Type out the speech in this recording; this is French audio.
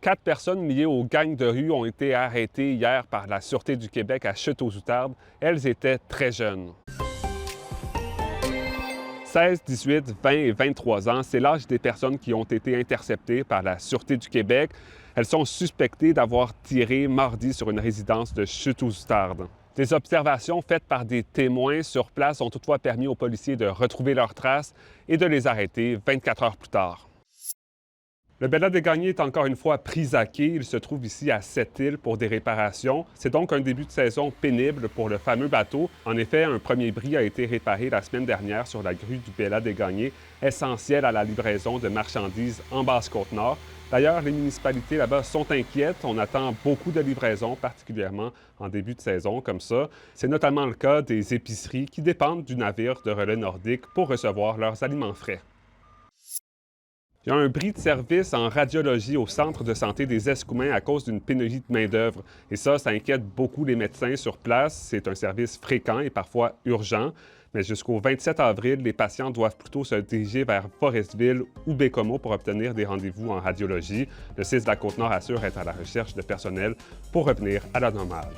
4 personnes liées aux gangs de rue ont été arrêtées hier par la Sûreté du Québec à Chutes-aux-Outardes. Elles étaient très jeunes. 16, 18, 20 et 23 ans, c'est l'âge des personnes qui ont été interceptées par la Sûreté du Québec. Elles sont suspectées d'avoir tiré mardi sur une résidence de Chutes-aux-Outardes. Des observations faites par des témoins sur place ont toutefois permis aux policiers de retrouver leurs traces et de les arrêter 24 heures plus tard. Le Bella des Gagnés est encore une fois pris à quai. Il se trouve ici à Sept-Îles pour des réparations. C'est donc un début de saison pénible pour le fameux bateau. En effet, un premier bris a été réparé la semaine dernière sur la grue du Bella des Gagnés, essentiel à la livraison de marchandises en Basse-Côte-Nord. D'ailleurs, les municipalités là-bas sont inquiètes. On attend beaucoup de livraisons, particulièrement en début de saison comme ça. C'est notamment le cas des épiceries qui dépendent du navire de relais nordique pour recevoir leurs aliments frais. Il y a un bris de service en radiologie au centre de santé des Escoumins à cause d'une pénurie de main-d'œuvre. Et ça inquiète beaucoup les médecins sur place. C'est un service fréquent et parfois urgent. Mais jusqu'au 27 avril, les patients doivent plutôt se diriger vers Forestville ou Bécomo pour obtenir des rendez-vous en radiologie. Le CIS de la Côte-Nord assure être à la recherche de personnel pour revenir à la normale.